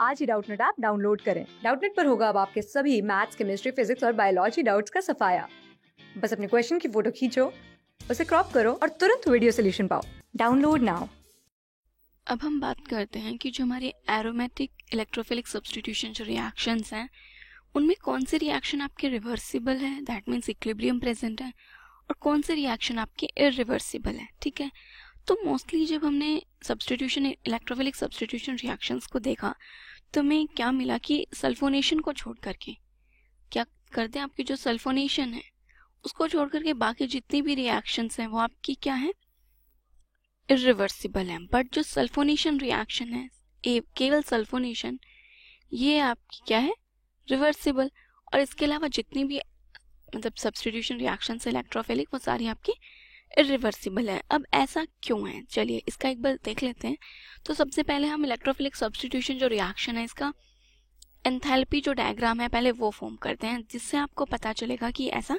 आज ही Doubtnut app download करें। Doubtnut पर होगा अब आपके सभी मैथ्स, केमिस्ट्री, फिजिक्स और बायोलॉजी डाउट्स का सफाया। बस अपने क्वेश्चन की फोटो खींचो, उसे क्रॉप करो और तुरंत वीडियो सोल्यूशन पाओ। Download now. अब हम बात करते हैं कि जो हमारे एरोमेटिक इलेक्ट्रोफिलिक सब्स्टिट्यूशन जो रिएक्शंस हैं उनमें कौन से रिएक्शन आपके रिवर्सिबल है, दैट मीन्स इक्विलिब्रियम प्रेजेंट है, और कौन से रिएक्शन आपके इरिवर्सिबल है। ठीक है, तो मोस्टली जब हमने सब्स्टिट्यूशन इलेक्ट्रोफिलिक सब्स्टिट्यूशन रिएक्शंस को देखा तो हमें क्या मिला कि सल्फोनेशन को छोड़ करके क्या करते हैं, आपकी जो सल्फोनेशन है उसको छोड़ करके बाकी जितनी भी रिएक्शंस हैं वो आपकी क्या है, इरिवर्सिबल है। बट जो सल्फोनेशन रिएक्शन है, केवल सल्फोनेशन, ये आपकी क्या है, रिवर्सिबल। और इसके अलावा जितनी भी मतलब सब्स्टिट्यूशन रिएक्शंस इलेक्ट्रोफिलिक वो सारी आपकी इरिवर्सिबल है। अब ऐसा क्यों है, चलिए इसका एक बार देख लेते हैं। तो सबसे पहले हम इलेक्ट्रोफिलिक सब्स्टिट्यूशन जो रिएक्शन है इसका एंथैल्पी जो डायग्राम है पहले वो फॉर्म करते हैं, जिससे आपको पता चलेगा कि ऐसा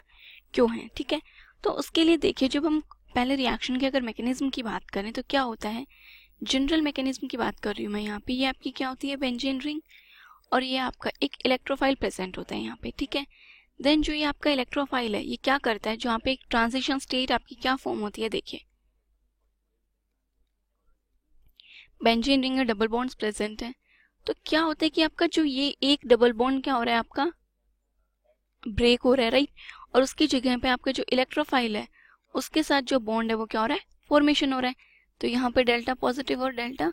क्यों है। ठीक है, तो उसके लिए देखिए, जब हम पहले रिएक्शन के अगर मैकेनिज्म की बात करें तो क्या होता है, जनरल मैकेनिज्म की बात कर रही हूँ मैं यहाँ पे। ये आपकी क्या होती है, बेंजीन रिंग, और ये आपका एक इलेक्ट्रोफाइल प्रेजेंट होता है यहाँ पे। ठीक है, देन जो ये आपका इलेक्ट्रोफाइल है ये क्या करता है, जो यहाँ पे एक ट्रांजिशन स्टेट आपकी क्या फॉर्म होती है, देखिए बेंजीन रिंग में डबल बॉन्ड्स प्रेजेंट है। तो क्या होता है कि आपका जो ये एक डबल बॉन्ड क्या हो रहा है, आपका ब्रेक हो रहा है, राइट। और उसकी जगह पे आपका जो इलेक्ट्रोफाइल है उसके साथ जो बॉन्ड है वो क्या हो रहा है, फॉर्मेशन हो रहा है। तो यहाँ पे डेल्टा पॉजिटिव और डेल्टा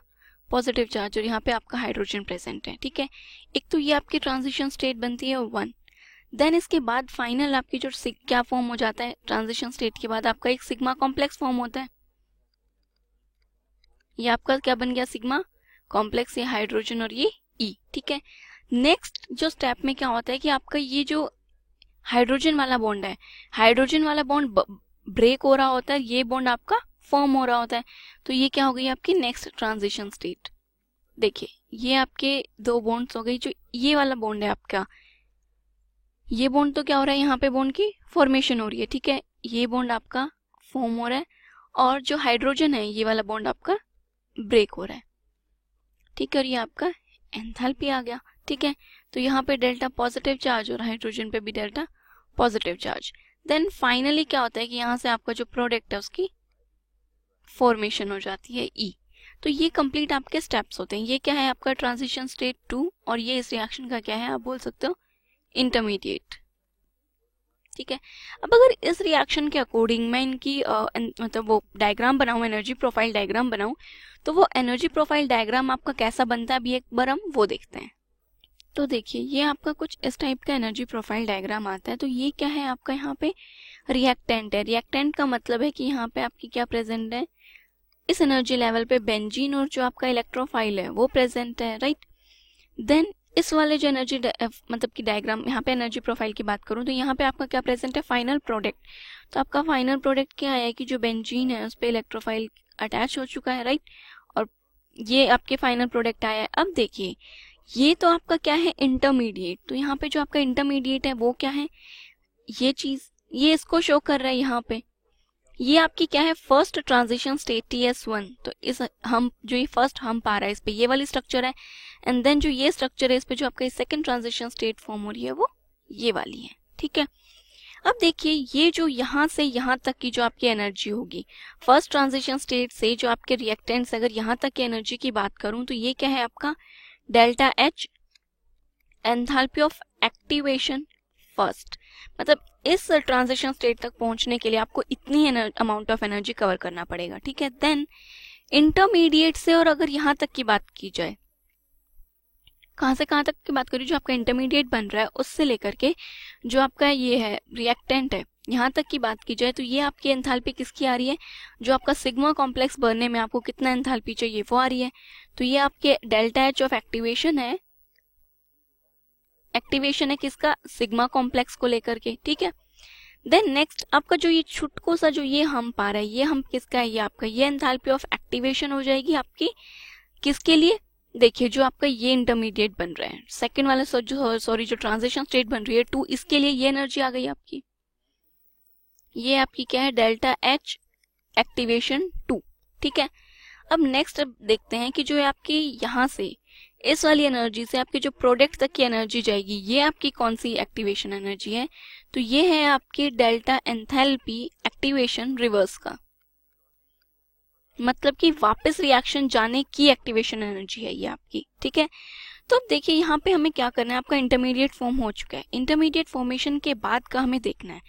पॉजिटिव चार्ज, और यहाँ पे आपका हाइड्रोजन प्रेजेंट है। ठीक है, एक तो ये आपकी ट्रांजिशन स्टेट बनती है 1। देन इसके बाद फाइनल आपकी जो क्या फॉर्म हो जाता है, ट्रांजिशन स्टेट के बाद आपका एक सिग्मा कॉम्प्लेक्स फॉर्म होता है। ये आपका क्या बन गया, सिग्मा कॉम्प्लेक्स, ये हाइड्रोजन और ये ई। ठीक है, नेक्स्ट जो स्टेप में क्या होता है कि आपका ये जो हाइड्रोजन वाला बॉन्ड है, हाइड्रोजन वाला बॉन्ड ब्रेक हो रहा होता है, ये बॉन्ड आपका फॉर्म हो रहा होता है। तो ये क्या हो गई आपकी नेक्स्ट ट्रांजिशन स्टेट। देखिए ये आपके दो बॉन्ड्स हो गई, जो ये वाला बॉन्ड है आपका, ये बॉन्ड तो क्या हो रहा है, यहाँ पे बॉन्ड की फॉर्मेशन हो रही है। ठीक है, ये बॉन्ड आपका फॉर्म हो रहा है, और जो हाइड्रोजन है ये वाला बॉन्ड आपका ब्रेक हो रहा है। ठीक है, और ये आपका एंथैल्पी आ गया। ठीक है, तो यहाँ पे डेल्टा पॉजिटिव चार्ज और हाइड्रोजन पे भी delta positive charge. Then finally क्या होता है कि यहाँ से आपका जो प्रोडक्ट है उसकी फॉर्मेशन हो जाती है ई। तो ये कंप्लीट आपके स्टेप्स होते हैं। ये क्या है, आपका ट्रांजिशन स्टेट 2, और ये इस रिएक्शन का क्या है, आप बोल सकते हो इंटरमीडिएट। ठीक है, अब अगर इस रिएक्शन के अकॉर्डिंग मैं इनकी मतलब वो डायग्राम बनाऊं, एनर्जी प्रोफाइल डायग्राम बनाऊं, तो वो एनर्जी प्रोफाइल डायग्राम आपका कैसा बनता है, अभी एक बार हम वो देखते हैं। तो देखिए ये आपका कुछ इस टाइप का एनर्जी प्रोफाइल डायग्राम आता है। तो ये क्या है, आपका यहाँ पे रिएक्टेंट है। रिएक्टेंट का मतलब है कि यहाँ पे आपकी क्या प्रेजेंट है, इस एनर्जी लेवल पे बेंजीन और जो आपका इलेक्ट्रोफाइल है वो प्रेजेंट है, राइट। देन इस वाले जो एनर्जी मतलब की डायग्राम, यहाँ पे एनर्जी प्रोफाइल की बात करूँ तो यहाँ पे आपका क्या प्रेजेंट है, फाइनल प्रोडक्ट। तो आपका फाइनल प्रोडक्ट क्या है कि जो बेंजीन है उस पर इलेक्ट्रोफाइल अटैच हो चुका है, राइट, और ये आपके फाइनल प्रोडक्ट आया है। अब देखिए ये तो आपका क्या है, इंटरमीडिएट। तो यहाँ पे जो आपका इंटरमीडिएट है वो क्या है, ये चीज, ये इसको शो कर रहा है यहाँ पे। ये आपकी क्या है, फर्स्ट ट्रांजिशन स्टेट TS1। तो इस हम जो ये फर्स्ट हम पा रहा है इस पे ये वाली स्ट्रक्चर है, एंड देन जो ये स्ट्रक्चर है इस पे जो आपका सेकंड ट्रांजिशन स्टेट फॉर्म हो रही है वो ये वाली है। ठीक है, अब देखिए ये जो यहाँ से यहाँ तक की जो आपकी एनर्जी होगी, फर्स्ट ट्रांजिशन स्टेट से जो आपके रिएक्टेंट्स, अगर यहाँ तक की एनर्जी की बात करूं तो ये क्या है आपका delta H, enthalpy of activation first. मतलब इस ट्रांजिशन स्टेट तक पहुंचने के लिए आपको इतनी अमाउंट ऑफ एनर्जी कवर करना पड़ेगा। ठीक है, देन इंटरमीडिएट से, और अगर यहाँ तक की बात की जाए, कहाँ से कहाँ तक की बात करी, जो आपका इंटरमीडिएट बन रहा है उससे लेकर के जो आपका ये है रिएक्टेंट है, यहाँ तक की बात की जाए तो ये आपकी एंथैल्पी किसकी आ रही है, जो आपका सिग्मा कॉम्प्लेक्स बनने में आपको कितना एंथैल्पी चाहिए वो आ रही है। तो ये आपके डेल्टा H ऑफ एक्टिवेशन है, एक्टिवेशन है किसका, सिग्मा कॉम्प्लेक्स को लेकर के। ठीक है, देन नेक्स्ट आपका जो ये छुटको सा जो ये हम पा रहा है, ये हम किसका है, ये आपका ये एंथैल्पी ऑफ एक्टिवेशन हो जाएगी आपकी किसके लिए, देखिए जो आपका ये इंटरमीडिएट बन रहा है, सेकंड वाला सॉरी जो ट्रांजिशन स्टेट बन रही है 2, इसके लिए ये एनर्जी आ गई आपकी, ये आपकी क्या है, डेल्टा H एक्टिवेशन 2। ठीक है, अब नेक्स्ट देखते हैं कि जो है आपकी यहाँ से इस वाली एनर्जी से आपके जो प्रोडक्ट तक की एनर्जी जाएगी, ये आपकी कौन सी एक्टिवेशन एनर्जी है? तो ये है आपकी डेल्टा एंथैल्पी एक्टिवेशन रिवर्स का, मतलब कि वापस रिएक्शन जाने की एक्टिवेशन एनर्जी है ये आपकी, ठीक है। तो अब देखिए यहाँ पे हमें क्या करना है, आपका इंटरमीडिएट फॉर्म हो चुका है, इंटरमीडिएट फॉर्मेशन के बाद का हमें देखना है।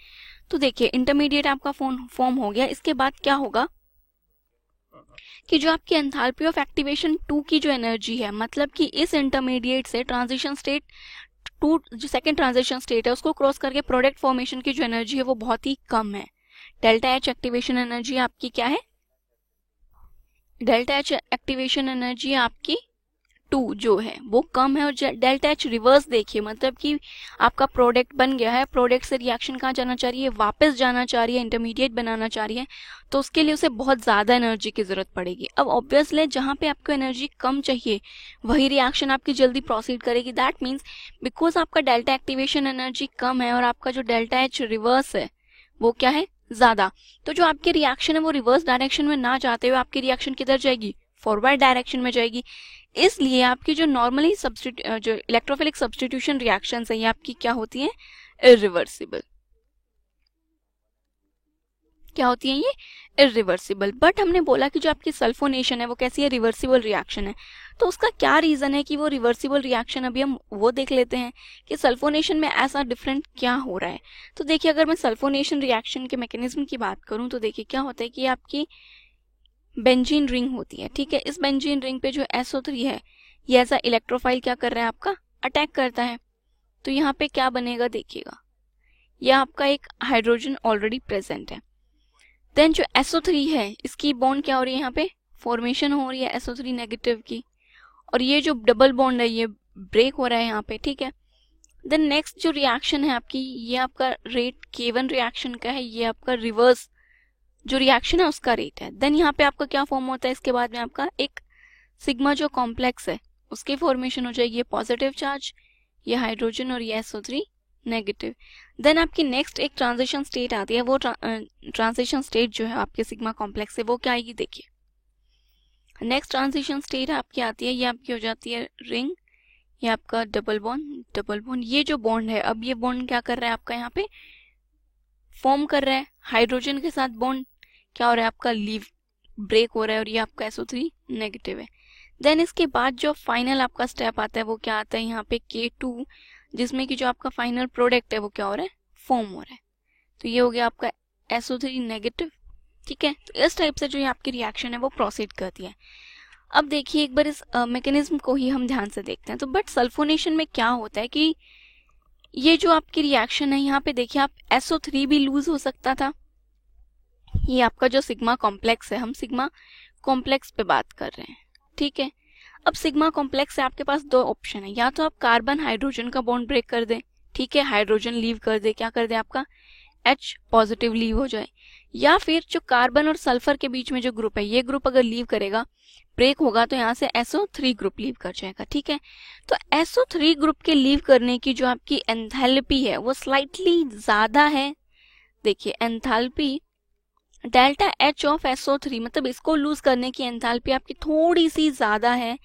तो देखिए इंटरमीडिएट आपका फॉर्म हो गया, इसके बाद क्या होगा कि जो आपकी एंथैल्पी ऑफ एक्टिवेशन 2 की जो एनर्जी है, मतलब कि इस इंटरमीडिएट से ट्रांजिशन स्टेट टू जो सेकंड ट्रांजिशन स्टेट है उसको क्रॉस करके प्रोडक्ट फॉर्मेशन की जो एनर्जी है वो बहुत ही कम है। डेल्टा एच एक्टिवेशन एनर्जी आपकी क्या है? डेल्टा एच एक्टिवेशन एनर्जी आपकी 2 जो है वो कम है, और डेल्टा एच रिवर्स देखिए, मतलब कि आपका प्रोडक्ट बन गया है, प्रोडक्ट से रिएक्शन कहाँ जाना चाह रही है? वापस जाना चाह रही है, इंटरमीडिएट बनाना चाह रही है, तो उसके लिए उसे बहुत ज्यादा एनर्जी की जरूरत पड़ेगी। अब ऑब्वियसली जहां पे आपको एनर्जी कम चाहिए वही रिएक्शन आपकी जल्दी प्रोसीड करेगी। दैट मीन्स बिकॉज आपका डेल्टा एक्टिवेशन एनर्जी कम है और आपका जो डेल्टा एच रिवर्स है वो क्या है? ज्यादा। तो जो आपकी रिएक्शन है वो रिवर्स डायरेक्शन में ना जाते हुए आपकी रिएक्शन किधर जाएगी? फॉरवर्ड डायरेक्शन में जाएगी। इसलिए आपकी जो नॉर्मली जो इलेक्ट्रोफिलिक सब्स्टिट्यूशन रिएक्शंस है ये आपकी क्या होती है? इरिवर्सिबल। क्या होती है ये? इरिवर्सिबल। बट हमने बोला कि जो आपकी सल्फोनेशन है वो कैसी है? रिवर्सिबल रिएक्शन है। तो उसका क्या रीजन है कि वो रिवर्सिबल रिएक्शन? अभी हम वो देख लेते हैं कि सल्फोनेशन में ऐसा डिफरेंट क्या हो रहा है। तो देखिए अगर मैं सल्फोनेशन रिएक्शन के मैकेनिज्म की बात करूं तो देखिए क्या होता है कि आपकी बेंजीन रिंग होती है, ठीक है। इस बेंजीन रिंग पे जो SO3 है ये ऐसा इलेक्ट्रोफाइल क्या कर रहा है? आपका अटैक करता है। तो यहाँ पे क्या बनेगा देखिएगा, ये आपका एक हाइड्रोजन ऑलरेडी प्रेजेंट है। देन जो SO3 है इसकी बॉन्ड क्या हो रही है? यहाँ पे फॉर्मेशन हो रही है SO3 नेगेटिव की, और ये जो डबल बॉन्ड है ये ब्रेक हो रहा है यहाँ पे, ठीक है। देन नेक्स्ट जो रिएक्शन है आपकी, ये आपका रेट K1 रिएक्शन का है, ये आपका रिवर्स जो रिएक्शन है उसका रेट है। देन यहाँ पे आपका क्या फॉर्म होता है? इसके बाद में आपका एक सिग्मा जो कॉम्प्लेक्स है उसकी फॉर्मेशन हो जाएगी, ये पॉजिटिव चार्ज, ये हाइड्रोजन और ये SO3 नेगेटिव। देन आपकी नेक्स्ट एक ट्रांजिशन स्टेट आती है, वो ट्रांजिशन स्टेट जो है आपके सिग्मा कॉम्प्लेक्स से वो क्या आएगी देखिए। नेक्स्ट ट्रांजिशन स्टेट आपकी आती है, ये आपकी हो जाती है रिंग, ये आपका डबल बॉन्ड। ये जो बॉन्ड है, अब ये बॉन्ड क्या कर रहा है? आपका यहाँ पे फॉर्म कर रहा है हाइड्रोजन के साथ बॉन्ड, क्या हो रहा है? आपका लीव ब्रेक हो रहा है, और ये आपका SO3 नेगेटिव है। देन इसके बाद जो फाइनल आपका स्टेप आता है वो क्या आता है? यहाँ पे K2, जिसमें कि जो आपका फाइनल प्रोडक्ट है वो क्या हो रहा है? फॉर्म हो रहा है। तो ये हो गया आपका SO3 नेगेटिव, ठीक है। तो इस टाइप से जो ये आपकी रिएक्शन है वो प्रोसीड करती है। अब देखिए एक बार इस मैकेनिज्म को ही हम ध्यान से देखते हैं। तो बट सल्फोनेशन में क्या होता है कि ये जो आपकी रिएक्शन है यहाँ पे देखिए आप SO3 भी लूज हो सकता था। ये आपका जो सिग्मा कॉम्प्लेक्स है, हम सिग्मा कॉम्प्लेक्स पे बात कर रहे हैं, ठीक है। अब सिग्मा कॉम्प्लेक्स से आपके पास 2 ऑप्शन है, या तो आप कार्बन हाइड्रोजन का बॉन्ड ब्रेक कर दें, ठीक है, हाइड्रोजन लीव कर दे, क्या कर दे? आपका H पॉजिटिव लीव हो जाए, या फिर जो कार्बन और सल्फर के बीच में जो ग्रुप है ये ग्रुप अगर लीव करेगा, ब्रेक होगा, तो यहाँ से SO3 ग्रुप लीव कर जाएगा, ठीक है। तो SO3 ग्रुप के लीव करने की जो आपकी एंथैल्पी है वो स्लाइटली ज्यादा है। देखिए enthalpy delta H of SO3, मतलब इसको लूज करने की एंथैल्पी आपकी थोड़ी सी ज्यादा है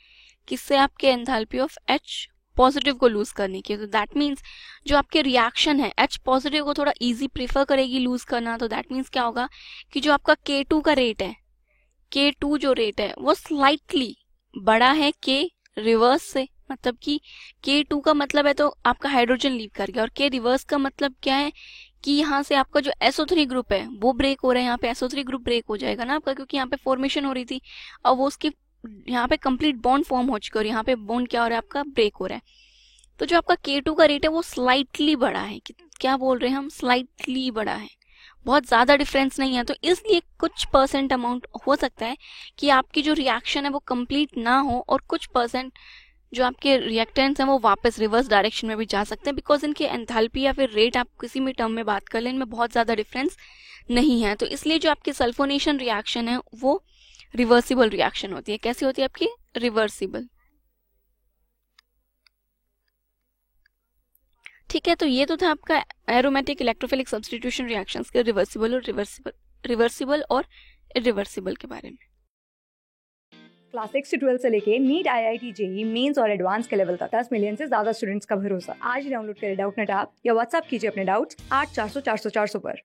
किससे? आपके एंथैल्पी ऑफ H पॉजिटिव को लूज करने की। तो दैट मीन्स जो आपके रिएक्शन है H पॉजिटिव को थोड़ा इजी प्रेफर करेगी लूज करना। तो दैट मीन्स क्या होगा कि जो आपका K2 का रेट है, K2 जो रेट है वो स्लाइटली बड़ा है K रिवर्स से, मतलब कि K2 का मतलब है तो आपका हाइड्रोजन लीव कर गया, और K रिवर्स का मतलब क्या है कि यहाँ से आपका जो SO3 ग्रुप है वो ब्रेक हो रहा है। यहाँ पे SO3 ग्रुप ब्रेक हो जाएगा ना आपका, क्योंकि यहाँ पे फॉर्मेशन हो रही थी और वो उसकी यहाँ पे कंप्लीट बॉन्ड फॉर्म हो चुका है, और यहाँ पे बॉन्ड क्या हो रहा है? आपका ब्रेक हो रहा है। तो जो आपका K2 का रेट है वो स्लाइटली बड़ा है। क्या बोल रहे हैं हम? स्लाइटली बड़ा है, बहुत ज्यादा डिफरेंस नहीं है। तो इसलिए कुछ परसेंट अमाउंट हो सकता है कि आपकी जो रिएक्शन है वो कंप्लीट ना हो, और कुछ परसेंट जो आपके रिएक्टेंट्स हैं वो वापस रिवर्स डायरेक्शन में भी जा सकते हैं, बिकॉज इनके एंथैल्पी या फिर रेट आप किसी भी टर्म में बात कर लें, इनमें बहुत ज्यादा डिफरेंस नहीं है। तो इसलिए जो आपकी सल्फोनेशन रिएक्शन है वो रिवर्सिबल रिएक्शन होती है। कैसी होती है आपकी? रिवर्सिबल, ठीक है। तो ये तो था आपका एरोमेटिक इलेक्ट्रोफिलिक सब्स्टिट्यूशन रिएक्शंस के रिवर्सिबल और इरिवर्सिबल के बारे में। क्लास 6 से 12 से लेके नीट, IIT, JEE मेंस और एडवांस के लेवल तक 10 मिलियन से ज्यादा स्टूडेंट्स का भरोसा। आज ही डाउनलोड करें डाउटनेट ऐप या व्हाट्सएप कीजिए अपने डाउट्स 8400 400 400 पर।